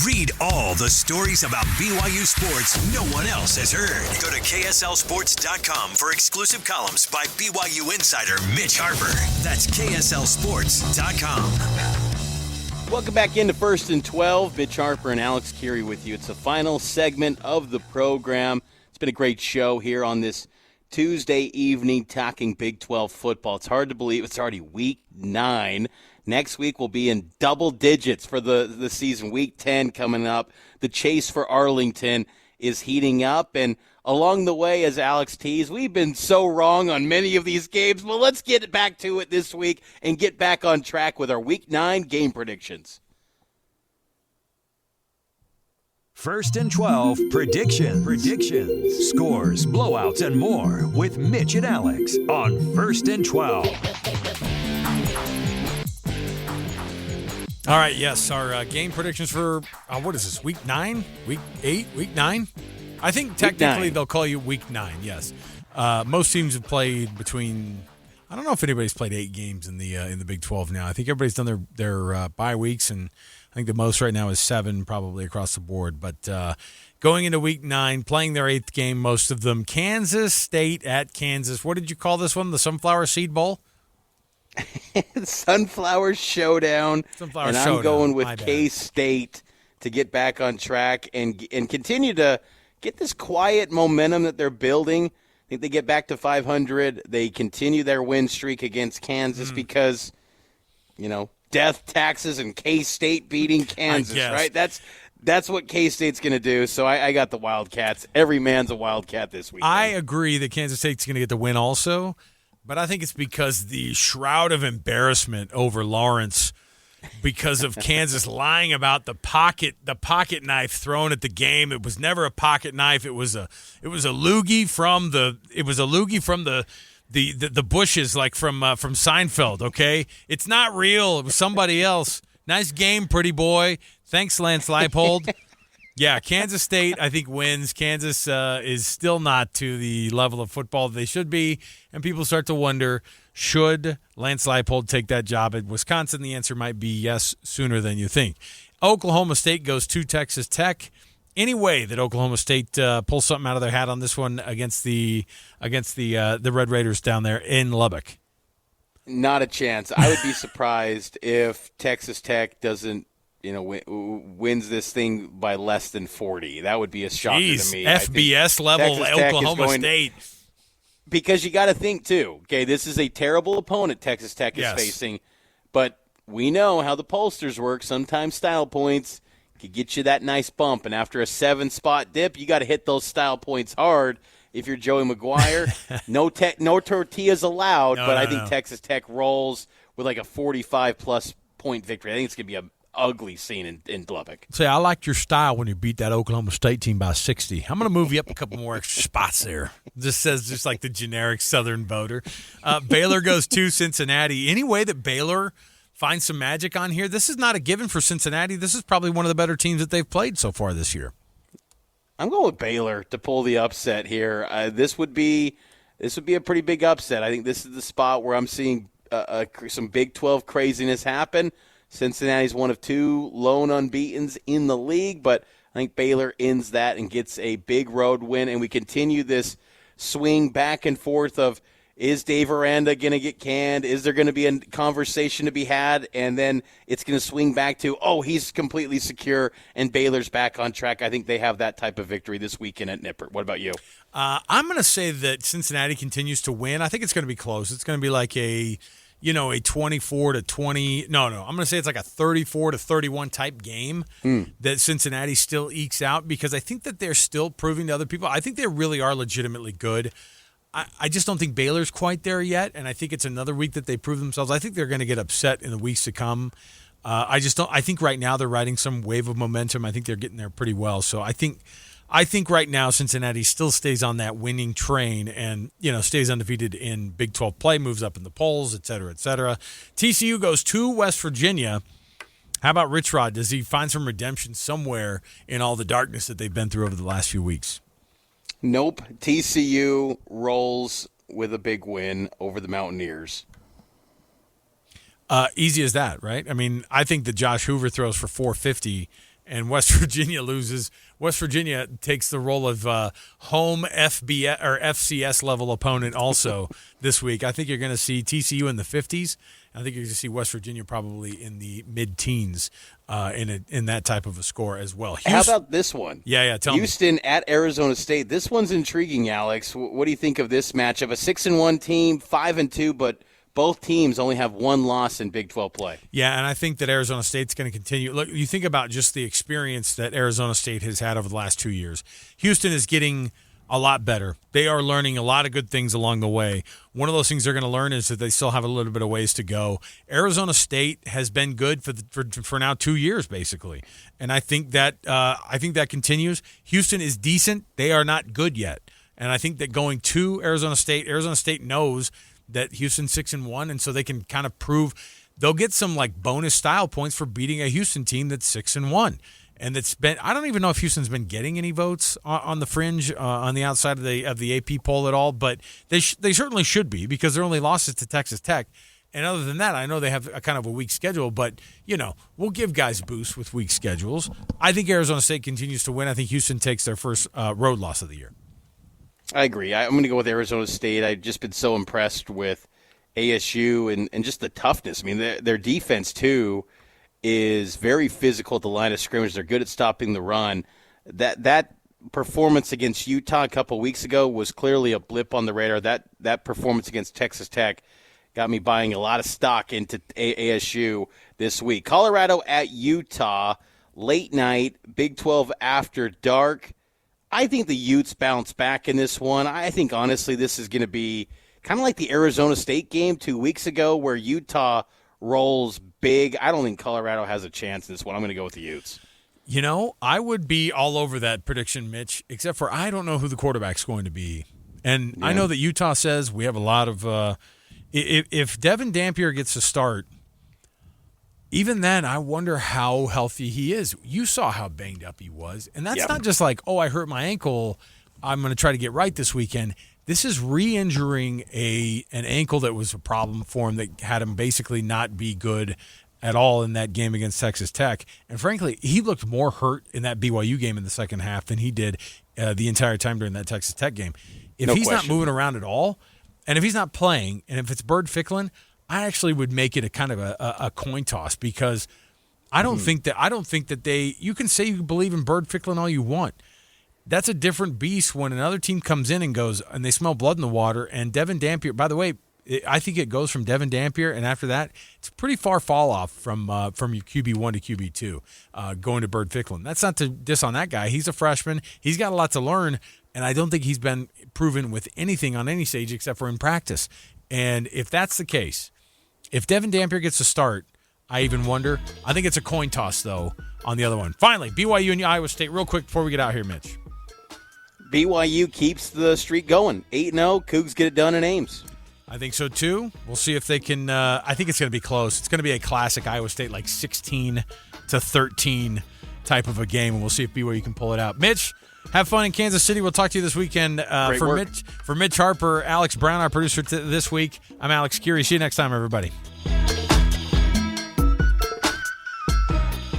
Read all the stories about BYU sports no one else has heard. Go to KSLSports.com for exclusive columns by BYU insider Mitch Harper. That's KSLSports.com. Welcome back into First and 12. Mitch Harper and Alex Kirry with you. It's the final segment of the program. It's been a great show here on this Tuesday evening talking Big 12 football. It's hard to believe it's already week 9. Next week we'll be in double digits for the season. Week 10 coming up. The chase for Arlington is heating up. And along the way, as Alex teased, we've been so wrong on many of these games. Well, let's get back to it this week and get back on track with our Week 9 game predictions. First and 12 predictions, scores, blowouts, and more with Mitch and Alex on First and 12. All right, yes, our game predictions for, what is this, week 9? Week 8? Week 9? I think technically they'll call you week 9, yes. Most teams have played between, I don't know if anybody's played 8 games in the Big 12 now. I think everybody's done their bye weeks, and I think the most right now is 7 probably across the board. But going into week 9, playing their 8th game, most of them, Kansas State at Kansas. What did you call this one, the Sunflower Seed Bowl? Sunflower Showdown. I'm going with K-State to get back on track and continue to get this quiet momentum that they're building. I think they get back to 500. They continue their win streak against Kansas because, death, taxes, and K-State beating Kansas, right? That's what K-State's going to do. So I got the Wildcats. Every man's a Wildcat this week. I agree that Kansas State's going to get the win also. But I think it's because the shroud of embarrassment over Lawrence because of Kansas lying about the pocket knife thrown at the game. It was never a pocket knife. It was a loogie from the bushes, like from Seinfeld, okay? It's not real. It was somebody else. Nice game, pretty boy. Thanks, Lance Leipold. Yeah, Kansas State, I think, wins. Kansas is still not to the level of football they should be, and people start to wonder, should Lance Leipold take that job at Wisconsin? The answer might be yes, sooner than you think. Oklahoma State goes to Texas Tech. Any way that Oklahoma State pulls something out of their hat on this one against the Red Raiders down there in Lubbock? Not a chance. I would be surprised if Texas Tech doesn't wins this thing by less than 40. That would be a shocker to me. FBS level Oklahoma State. Because you got to think, too, okay, this is a terrible opponent Texas Tech is facing, but we know how the pollsters work. Sometimes style points can get you that nice bump, and after a 7-spot dip, you got to hit those style points hard. If you're Joey McGuire, no tortillas allowed, I think Texas Tech rolls with like a 45-plus point victory. I think it's going to be a ugly scene in Lubbock. Say, I liked your style when you beat that Oklahoma State team by 60. I'm going to move you up a couple more extra spots there. This says just like the generic Southern voter. Baylor goes to Cincinnati. Any way that Baylor finds some magic on here? This is not a given for Cincinnati. This is probably one of the better teams that they've played so far this year. I'm going with Baylor to pull the upset here. This would be a pretty big upset. I think this is the spot where I'm seeing some Big 12 craziness happen. Cincinnati's one of 2 lone unbeatens in the league, but I think Baylor ends that and gets a big road win, and we continue this swing back and forth of, is Dave Aranda going to get canned? Is there going to be a conversation to be had? And then it's going to swing back to, he's completely secure, and Baylor's back on track. I think they have that type of victory this weekend at Nippert. What about you? I'm going to say that Cincinnati continues to win. I think it's going to be close. It's going to be like a 24-20. No, I'm going to say it's like a 34-31 type game that Cincinnati still ekes out because I think that they're still proving to other people. I think they really are legitimately good. I just don't think Baylor's quite there yet, and I think it's another week that they prove themselves. I think they're going to get upset in the weeks to come. I think right now they're riding some wave of momentum. I think they're getting there pretty well. So I think right now Cincinnati still stays on that winning train and, stays undefeated in Big 12 play, moves up in the polls, et cetera, et cetera. TCU goes to West Virginia. How about Rich Rod? Does he find some redemption somewhere in all the darkness that they've been through over the last few weeks? Nope. TCU rolls with a big win over the Mountaineers. Easy as that, right? I mean, I think that Josh Hoover throws for 450 and West Virginia loses. West Virginia takes the role of home FBS or FCS level opponent also this week. I think you're going to see TCU in the 50s. I think you're going to see West Virginia probably in the mid-teens in that type of a score as well. How about this one? Yeah, tell Houston at Arizona State. This one's intriguing, Alex. What do you think of this matchup? A 6-1 team, 5-2, but both teams only have one loss in Big 12 play. Yeah, and I think that Arizona State's going to continue. Look, you think about just the experience that Arizona State has had over the last 2 years. Houston is getting a lot better. They are learning a lot of good things along the way. One of those things they're going to learn is that they still have a little bit of ways to go. Arizona State has been good for now 2 years, basically, and I think that continues. Houston is decent. They are not good yet, and I think that going to Arizona State knows that Houston's 6-1, and so they can kind of prove they'll get some like bonus style points for beating a Houston team that's 6-1. And that's been, I don't even know if Houston's been getting any votes on the fringe, on the outside of the AP poll at all, but they certainly should be because their only losses to Texas Tech. And other than that, I know they have a kind of a weak schedule, but, we'll give guys boosts with weak schedules. I think Arizona State continues to win. I think Houston takes their first road loss of the year. I agree. I'm going to go with Arizona State. I've just been so impressed with ASU and just the toughness. I mean, their defense, too, is very physical at the line of scrimmage. They're good at stopping the run. That performance against Utah a couple weeks ago was clearly a blip on the radar. That performance against Texas Tech got me buying a lot of stock into ASU this week. Colorado at Utah, late night, Big 12 after dark. I think the Utes bounce back in this one. I think, honestly, this is going to be kind of like the Arizona State game 2 weeks ago where Utah rolls big. I don't think Colorado has a chance in this one. I'm going to go with the Utes. I would be all over that prediction, Mitch, except for I don't know who the quarterback's going to be. And yeah. I know that Utah says we have a lot of if Devin Dampier gets a start, even then I wonder how healthy he is. You saw how banged up he was. And that's not just like, I hurt my ankle, I'm going to try to get right this weekend. This is re-injuring an ankle that was a problem for him that had him basically not be good at all in that game against Texas Tech. And frankly, he looked more hurt in that BYU game in the second half than he did the entire time during that Texas Tech game. If he's not moving around at all, and if he's not playing, and if it's Bird Ficklin, I actually would make it a kind of a coin toss because I don't think that you can say you believe in Bird Ficklin all you want. That's a different beast when another team comes in and goes and they smell blood in the water. And Devin Dampier, by the way, I think it goes from Devin Dampier, and after that, it's a pretty far fall off from your QB1 to QB2 going to Bird Ficklin. That's not to diss on that guy. He's a freshman. He's got a lot to learn, and I don't think he's been proven with anything on any stage except for in practice. And if that's the case, if Devin Dampier gets a start, I even wonder. I think it's a coin toss, though, on the other one. Finally, BYU and Iowa State. Real quick before we get out here, Mitch. BYU keeps the streak going. 8-0, Cougs get it done in Ames. I think so, too. We'll see if they can I think it's going to be close. It's going to be a classic Iowa State, like 16-13 type of a game, and we'll see if BYU can pull it out. Mitch, have fun in Kansas City. We'll talk to you this weekend. For Mitch Harper, Alex Brown, our producer this week, I'm Alex Kirry. See you next time, everybody.